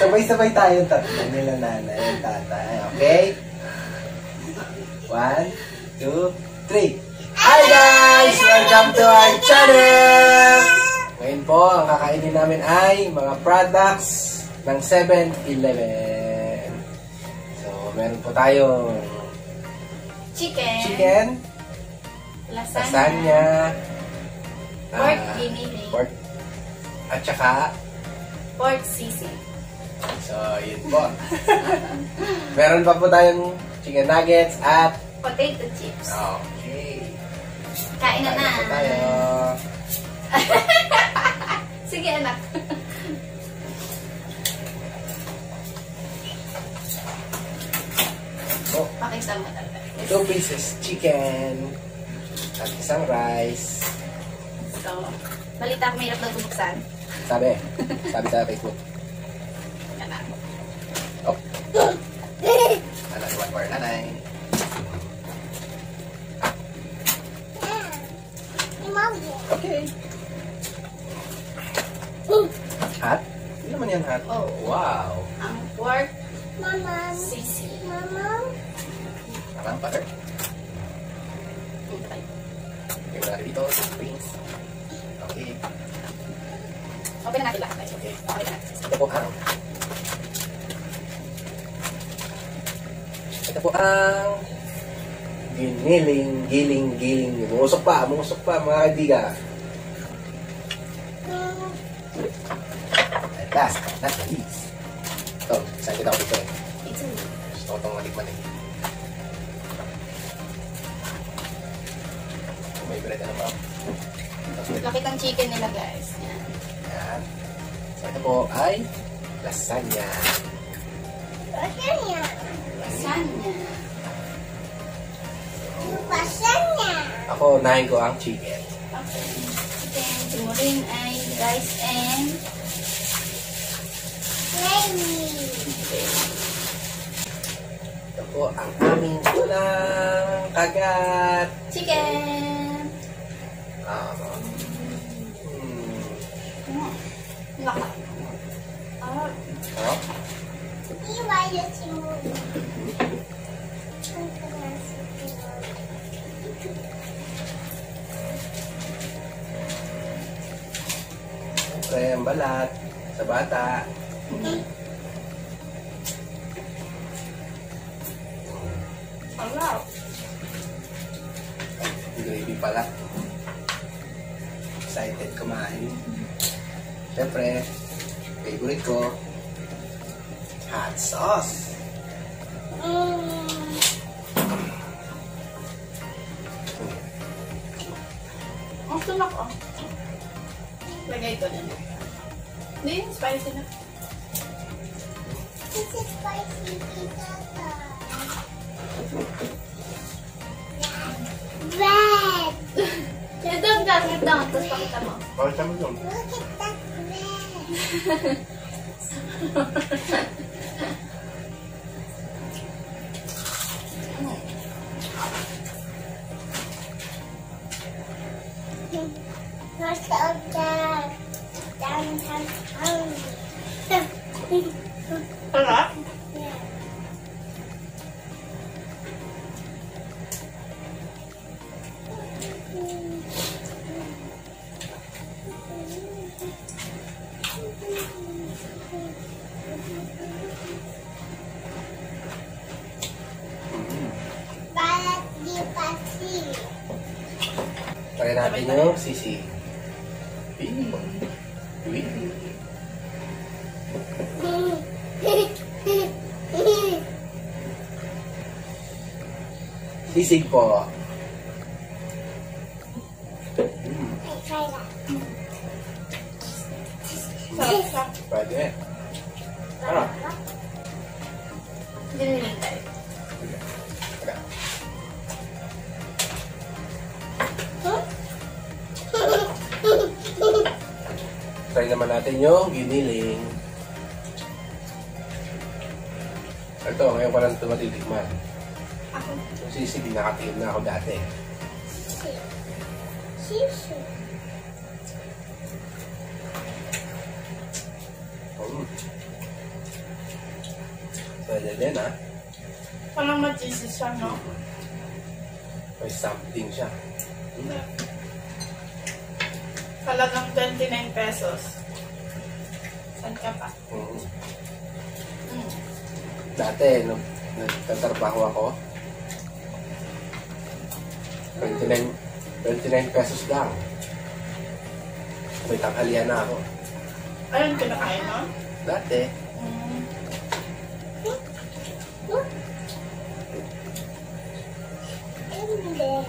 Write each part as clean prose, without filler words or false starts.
Sabay-sabay tayo tatlo nila nanay at tatay. Okay? 1, 2, 3. Hi guys! Welcome to our channel! Ngayon po, ang kakainin namin ay mga products ng 7-Eleven. So, meron po tayong chicken, lasagna, pork giniling, pork, at saka pork sisig. So, yun po. Meron pa po tayong chicken nuggets at potato chips. okay. Kain na na. Po tayo. Sige anak. So, Pakita mo talaga. 2 pieces chicken at isang rice. So, balita ko mahirap daw bubuksan. Sabi sa Facebook. Yan na. Oh. Nanay, one more nanay. Okay. Hot? Hindi naman yan hot. Oh. Wow. Ang pork sisig. Parang butter. Okay, wala rin dito. Springs. Okay. Open na natin lahat guys. Okay. Okay na. Ito po ang giling. Musok pa mga kaibigan. At last, not the least. Ito, excited ako dito eh. Ito. Gusto ko itong malikman eh. May bread ano ba? Laki ng chicken nila guys. Yan. Yan. So ito po ay lasagna. Lasagna. Ako, unahin ko ang chicken. Okay. Chicken. Tumurin ay rice and Ito po ang aming unang kagat. chicken. Laka. Oh. Siyempre, ang balat sa bata. Hello. Gravy pala. Excited kumain. Siyempre, favorite ko, hot sauce. Ang sumak oh. Lagay ko din. Hindi, spicy na. This is spicy pizza. Red. Sit down ka, sit down. Tapos pakita mo. Bakit kami doon? Look at that red. What's up there? Downtown. Sarap? Yeah. Balat di pati. Try natin yung sisi. Sisig po. I try that. Sarap siya. Pwede. Ano? Giniling tayo. Okay. Try naman natin yung giniling. Ito, ngayon ko lang ito matitikman. Ako. Yung sisig, nakatikim na ako dati. Sushi. Pwede din, ha? Parang ma-cheesy siya, no? May something siya. Halagang 29 pesos. Saan ka pa? Dati, nung nagtatrabaho ako, 29 pesos lang. May tanghalian na ako. Ayun, kinakain mo? Dati, And then,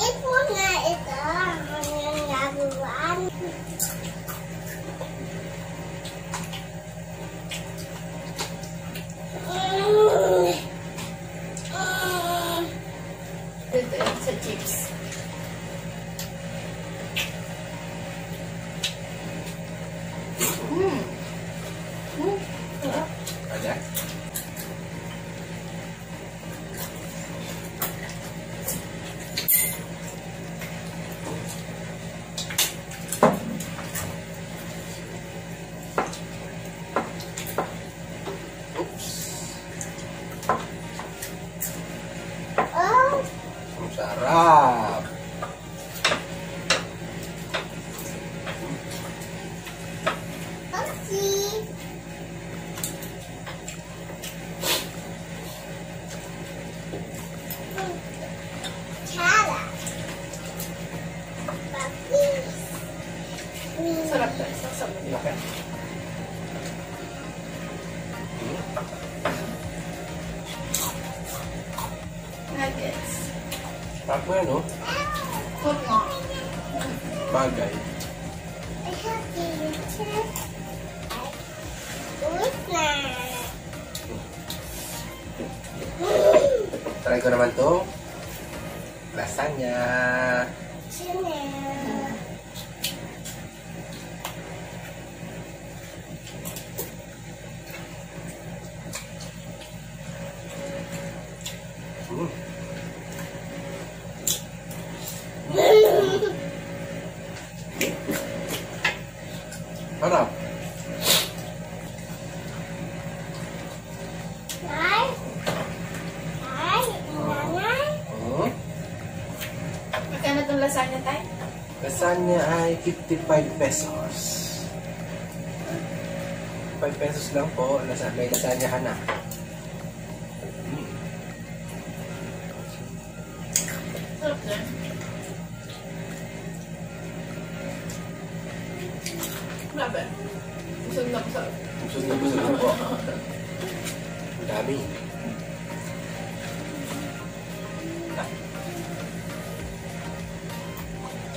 ito nga ito ang nagabuan. Dito yan sa chips. ada. Oops. Oh, Ang sarap. oopsie. Chala. Puppies. Sarap na isang sabon. Laki. Nuggets. Sarap mo yan, oh. Food mo. Bagay. I have to use Wait na. Try ko naman to. Lasagna. Chanel. Mm. Harap. Nay? Nay? Nanay? Magkano itong lasagna tayo? Lasagna ay 55 pesos. 5 pesos lang po. May lasagna ka na. Sarap din. Grabe. Busog na busog. Busog na po. Ang dami.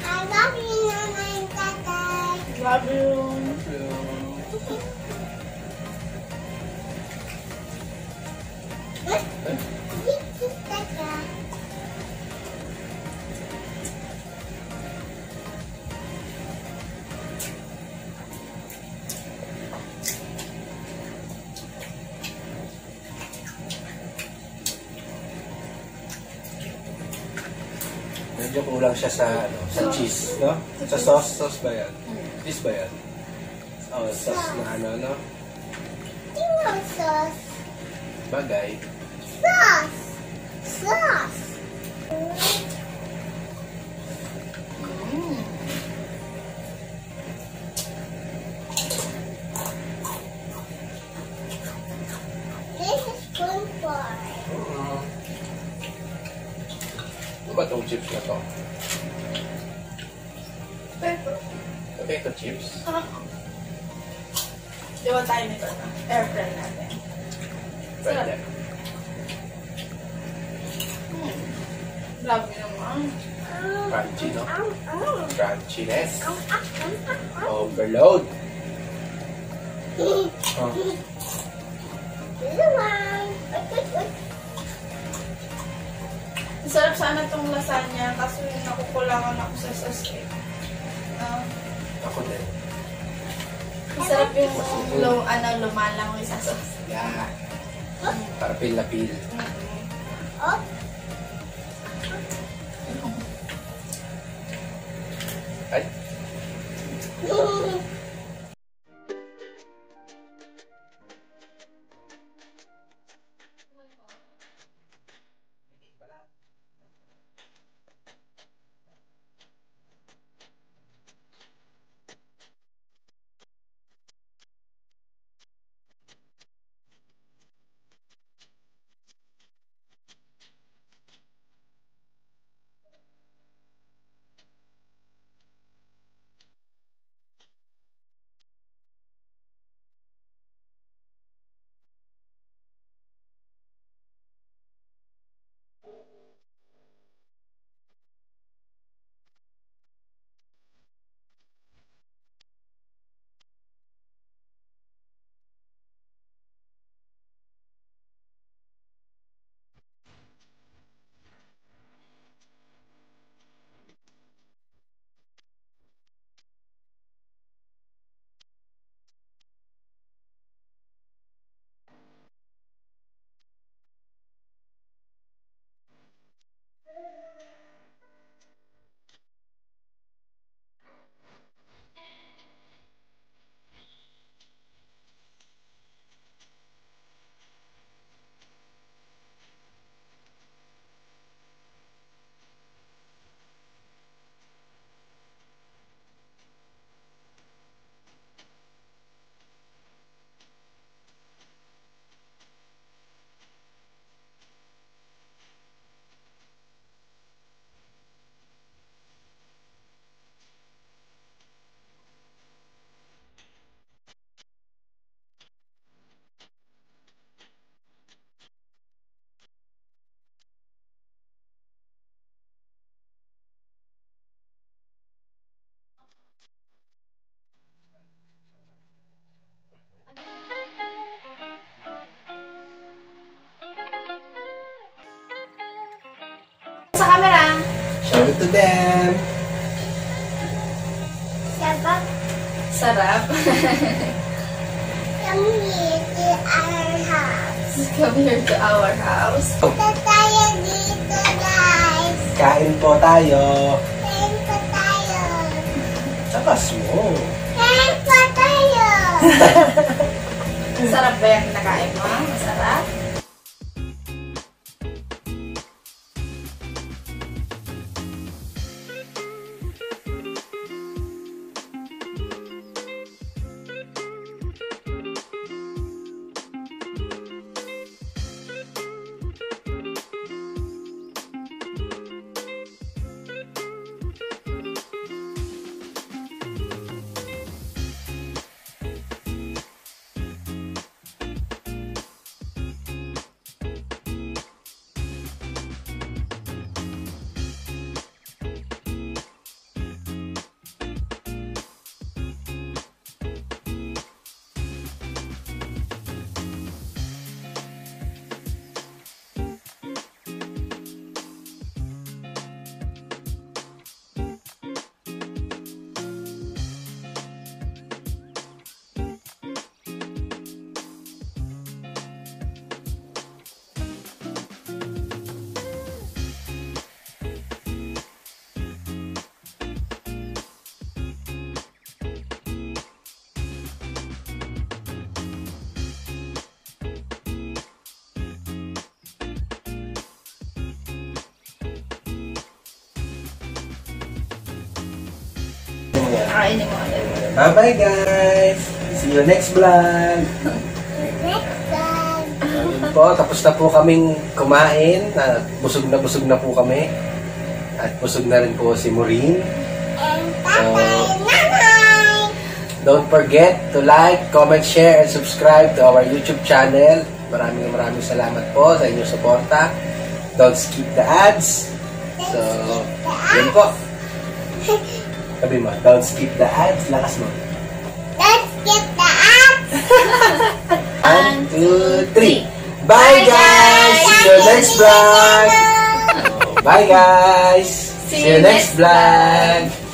I love you, Nanay and Tatay. Love you. Tata. Medyo kulang siya sa sa cheese, no? Sa sauce ba yan? Cheese ba yan? Oh, sauce na no? Tingnan sauce. Bagay. Sauce. Sauce. This is spoon for. Ano ba itong chips na to? Pero, Potato chips. diwa tayo nito na. Air fry natin. Pwede. Love you naman. Crunchy, no? Oh. Crunchiness. Overload. Oh. Sarap sana itong lasagna kasi nakukulangan ako sa sauce eh. Ako din. Masarap yung lumalangoy sa sauce. Yeah. Para pil na pil. Oh. Ay. Sa camera. Show it to them. Sabak Sarap. kami to our house. Come here to our house. Punta tayo dito, guys. Kain po tayo. Kain pa tayo. Takas mo. Kain pa tayo. Sarap ba yung nakain mo? Masarap? Kainin mo ulit. Bye-bye guys! See you next vlog! Next time. Ayun po, tapos na po kaming kumain. Busog na po kami. At busog na rin po si Maureen. And tatay, nanay. Don't forget to like, comment, share, and subscribe to our YouTube channel. Maraming salamat po sa inyong suporta. Don't skip the ads. So, yun po. Sabi mo, don't skip the ads. Lakas mo. Let's get the ads. 1, 2, 3. Bye guys! See you next vlog! Bye guys! See you next vlog!